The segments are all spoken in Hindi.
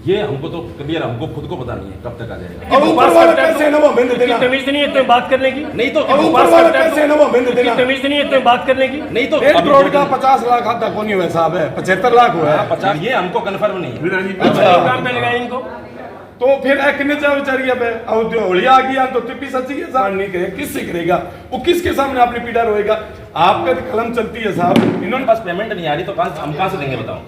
ये हमको तो क्लियर, हमको खुद को पता नहीं है कब तक आ जाएगा। अब ऊपर वाला कैसे ना वो बिंद देना, तमीज नहीं है तो बात करने की, नहीं तो अब ऊपर वाला कैसे ना वो बिंद देना, तमीज नहीं है तो बात करने की। नहीं तो 1 करोड़ का 50 लाख आता कौन हुआ साहब है, 75 लाख हुआ है। 50 ये हमको कन्फर्म नहीं है। अच्छा काम पे लगाए इनको। तो फिर कितने जा बेचारी अब अब जो होलिया आ गया तो टिप्पी सच्ची के सामने नहीं करेगा, किससे करेगा वो, किसके सामने अपनी पीड़ा रोएगा। आपका तो कलम चलती है साहब, इन्होंने बस पेमेंट नहीं आ रही तो हम कहाँ से देंगे बताओ।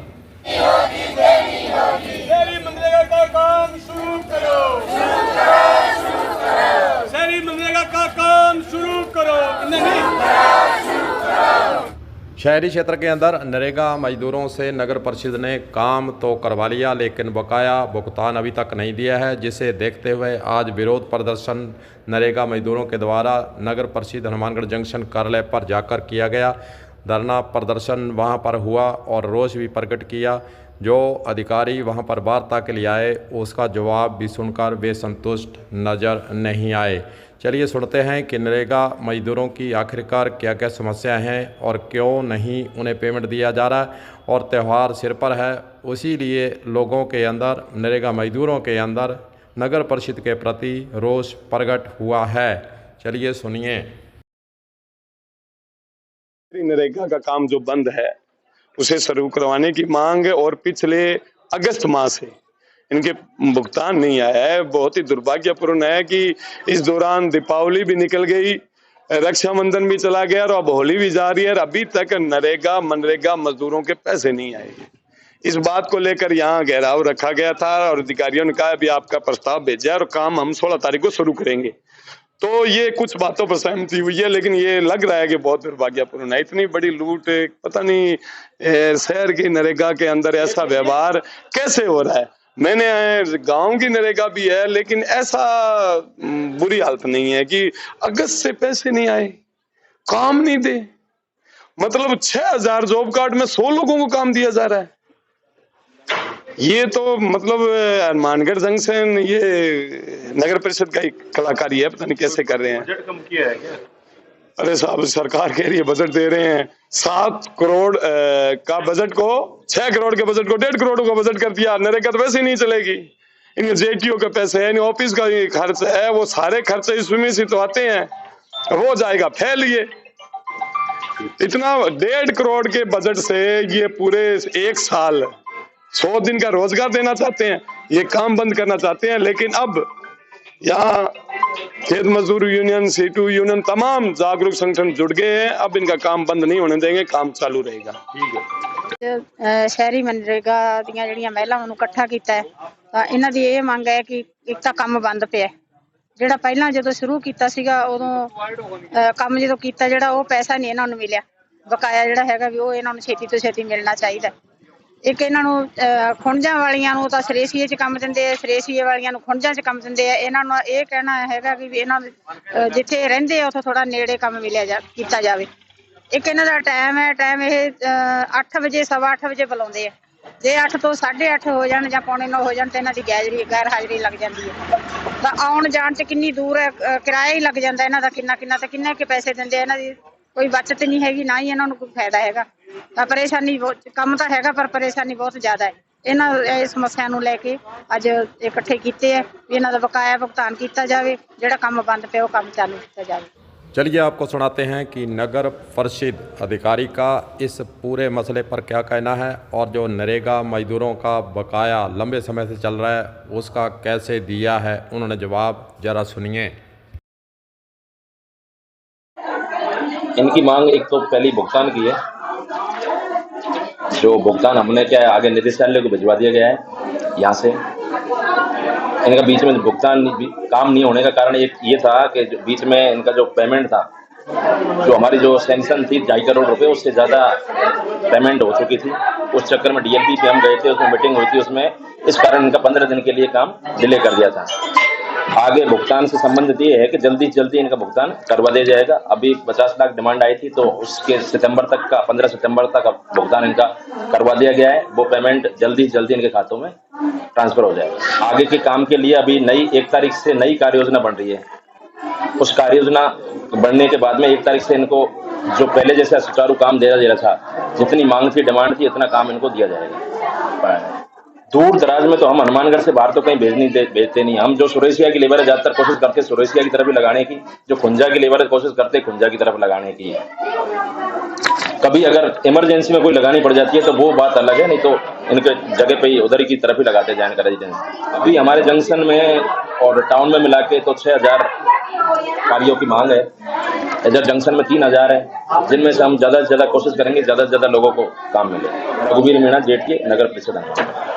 शहरी मनरेगा का काम शुरू करो, शहरी मनरेगा का काम शुरू करो। शहरी क्षेत्र के अंदर नरेगा मजदूरों से नगर परिषद ने काम तो करवा लिया, लेकिन बकाया भुगतान अभी तक नहीं दिया है, जिसे देखते हुए आज विरोध प्रदर्शन नरेगा मजदूरों के द्वारा नगर परिषद हनुमानगढ़ जंक्शन कार्यालय पर जाकर किया गया। धरना प्रदर्शन वहां पर हुआ और रोष भी प्रकट किया। जो अधिकारी वहां पर वार्ता के लिए आए उसका जवाब भी सुनकर वे संतुष्ट नज़र नहीं आए। चलिए सुनते हैं कि नरेगा मजदूरों की आखिरकार क्या क्या समस्याएं हैं और क्यों नहीं उन्हें पेमेंट दिया जा रहा है। और त्यौहार सिर पर है, उसी लिए लोगों के अंदर, नरेगा मजदूरों के अंदर नगर परिषद के प्रति रोष प्रकट हुआ है। चलिए सुनिए। नरेगा का काम जो बंद है उसे शुरू करवाने की मांग है और पिछले अगस्त माह से इनके भुगतान नहीं आया है। बहुत ही दुर्भाग्यपूर्ण है कि इस दौरान दीपावली भी निकल गई, रक्षाबंधन भी चला गया और अब होली भी जा रही है और अभी तक नरेगा मनरेगा मजदूरों के पैसे नहीं आए। इस बात को लेकर यहाँ घेराव रखा गया था और अधिकारियों ने कहा अभी आपका प्रस्ताव भेजा है और काम हम 16 तारीख को शुरू करेंगे। तो ये कुछ बातों पर सहमति हुई है, लेकिन ये लग रहा है कि बहुत दुर्भाग्यपूर्ण है। इतनी बड़ी लूट, पता नहीं शहर की नरेगा के अंदर ऐसा व्यवहार कैसे हो रहा है। मैंने गांव की नरेगा भी है, लेकिन ऐसा बुरी हालत नहीं है कि अगस्त से पैसे नहीं आए, काम नहीं दे। मतलब 6000 जॉब कार्ड में 100 लोगों को काम दिया जा रहा है। ये तो मतलब हनुमानगढ़ जंक्शन ये नगर परिषद का ही कलाकारी है, पता नहीं कैसे कर रहे हैं। बजट कम किया है क्या? अरे साहब सरकार कह रही है बजट दे रहे हैं, 7 करोड़ का बजट को 6 करोड़ के बजट को 1.5 करोड़ का बजट कर दिया। नरेगा तो वैसे ही नहीं चलेगी, इनके जेटीओ का पैसे है, ऑफिस का ही खर्च है, वो सारे खर्चे इसमें से तो आते हैं, हो जाएगा फैल। ये इतना 1.5 करोड़ के बजट से ये पूरे 1 साल 100 दिन का रोजगार देना चाहते हैं, ये काम बंद करना चाहते हैं। लेकिन अब यहाँ खेत मजदूर यूनियन, सीटू यूनियन, तमाम जागरूक संगठन जुड़ गए हैं। अब इनका काम बंद नहीं होने देंगे, काम चालू रहेगा। ठीक है। शहरी मनरेगा ਦੀਆਂ ਜਿਹੜੀਆਂ ਮਹਿਲਾਵਾਂ ਨੂੰ ਇਕੱਠਾ ਕੀਤਾ ਹੈ ਤਾਂ ਇਹਨਾਂ ਦੀ ਇਹ ਮੰਗ ਹੈ ਕਿ ਇੱਕ ਤਾਂ ਕੰਮ ਬੰਦ ਪਿਆ, ਜਿਹੜਾ ਪਹਿਲਾਂ ਜਦੋਂ ਸ਼ੁਰੂ ਕੀਤਾ ਸੀਗਾ ਉਦੋਂ ਕੰਮ ਜਦੋਂ ਕੀਤਾ ਜਿਹੜਾ ਉਹ ਪੈਸਾ ਨਹੀਂ ਇਹਨਾਂ ਨੂੰ ਮਿਲਿਆ, ਬਕਾਇਆ ਜਿਹੜਾ ਹੈਗਾ ਵੀ ਉਹ ਇਹਨਾਂ ਨੂੰ ਛੇਤੀ ਤੋਂ ਛੇਤੀ ਮਿਲਣਾ ਚਾਹੀਦਾ। ਇੱਕ ਇਹਨਾਂ ਨੂੰ ਖੁੰਝਾਂ ਵਾਲੀਆਂ ਨੂੰ ਤਾਂ ਸਰੇਸੀਏ 'ਚ ਕੰਮ ਦਿੰਦੇ ਆ, ਸਰੇਸੀਏ ਵਾਲੀਆਂ ਨੂੰ ਖੁੰਝਾਂ 'ਚ ਕੰਮ ਦਿੰਦੇ ਆ। ਇਹਨਾਂ ਨੂੰ ਇਹ ਕਹਿਣਾ ਹੈਗਾ ਕਿ ਵੀ ਇਹਨਾਂ ਨੂੰ ਜਿੱਥੇ ਰਹਿੰਦੇ ਆ ਉੱਥੋਂ ਥੋੜਾ ਨੇੜੇ ਕੰਮ ਮਿਲਿਆ ਕੀਤਾ ਜਾਵੇ। ਇੱਕ ਇਹਨਾਂ ਦਾ ਟਾਈਮ ਹੈ, ਟਾਈਮ ਇਹ 8 ਵਜੇ 8:15 ਵਜੇ ਬੁਲਾਉਂਦੇ ਆ, ਜੇ 8 ਤੋਂ 8:30 ਹੋ ਜਾਣ ਜਾਂ 8:45 ਹੋ ਜਾਣ ਤੇ ਇਹਨਾਂ ਦੀ ਗੈਰ ਹਾਜ਼ਰੀ ਲੱਗ ਜਾਂਦੀ ਹੈ। ਤਾਂ ਆਉਣ ਜਾਣ 'ਚ ਕਿੰਨੀ ਦੂਰ ਹੈ, ਕਿਰਾਇਆ ਹੀ ਲੱਗ ਜਾਂਦਾ ਇਹਨਾਂ ਦਾ ਕਿੰਨਾ ਤੇ ਕਿੰਨੇ ਕੁ ਪੈਸੇ ਦਿੰਦੇ ਆ। ਇਹਨਾਂ ਦੀ ਕੋਈ ਬਚਤ ਨਹੀਂ ਹੈਗੀ, ਨਾ ਹੀ ਇਹਨਾਂ ਨੂੰ ਕੋਈ ਫਾਇਦਾ ਹੈਗਾ। ਤਾਂ ਪਰੇਸ਼ਾਨੀ ਬਹੁਤ, ਕੰਮ ਤਾਂ ਹੈਗਾ ਪਰ ਪਰੇਸ਼ਾਨੀ ਬਹੁਤ ਜ਼ਿਆਦਾ ਹੈ। ਇਹਨਾਂ ਇਸ ਸਮੱਸਿਆ ਨੂੰ ਲੈ ਕੇ ਅੱਜ ਇਕੱਠੇ ਕੀਤੇ ਹੈ ਵੀ ਇਹਨਾਂ ਦਾ ਬਕਾਇਆ ਭੁਗਤਾਨ ਕੀਤਾ ਜਾਵੇ, ਜਿਹੜਾ ਕੰਮ ਬੰਦ ਪਿਆ ਉਹ ਕੰਮ ਚਾਲੂ ਕੀਤਾ ਜਾਵੇ। चलिए आपको सुनाते हैं कि नगर परिषद अधिकारी का इस पूरे मसले पर क्या कहना है और जो नरेगा मजदूरों का बकाया लंबे समय से चल रहा है उसका कैसे दिया है। उन्होंने जवाब जरा सुनिए। इनकी मांग एक तो पहली भुगतान की है, जो भुगतान हमने क्या है आगे निदेशालय को भिजवा दिया गया है यहाँ से। इनका बीच में भुगतान काम नहीं होने का कारण एक ये था कि जो बीच में इनका जो पेमेंट था, जो हमारी जो सैंक्शन थी 2.5 करोड़ रुपए, उससे ज़्यादा पेमेंट हो चुकी थी। उस चक्कर में डीएलपी पे हम गए थे, उसमें मीटिंग हुई थी, उसमें इस कारण इनका 15 दिन के लिए काम डिले कर दिया था। आगे भुगतान से संबंधित ये है कि जल्दी से जल्दी इनका भुगतान करवा दिया जाएगा। अभी 50 लाख डिमांड आई थी, तो उसके सितंबर तक का 15 सितंबर तक भुगतान इनका करवा दिया गया है। वो पेमेंट जल्दी से जल्दी इनके खातों में ट्रांसफर हो जाएगा। आगे के काम के लिए अभी नई 1 तारीख से नई कार्य योजना बन रही है। उस कार्य योजना बनने के बाद में 1 तारीख से इनको जो पहले जैसा सुचारू काम दिया जा रहा था, जितनी मांग थी, डिमांड थी, इतना काम इनको दिया जाएगा। दूर दराज में तो हम हनुमानगढ़ से बाहर तो कहीं भेजते नहीं। हम जो सुरेशिया की लेबर है ज्यादातर कोशिश करते हैं सुरेशिया की तरफ ही लगाने की, जो खुंजा की लेबर है कोशिश करते हैं खुंजा की तरफ लगाने की। कभी अगर इमरजेंसी में कोई लगानी पड़ जाती है तो वो बात अलग है, नहीं तो इनके जगह पे ही उधर की तरफ ही लगाते हैं जानकर रेजिडेंस। अभी हमारे जंक्शन में और टाउन में मिला के तो 6000 कारियों की मांग है। इधर जंक्शन में 3000 है, जिनमें से हम ज्यादा से ज्यादा कोशिश करेंगे ज्यादा से ज्यादा लोगों को काम मिले। रघुवीर मीणा, जेठ के नगर परिषद।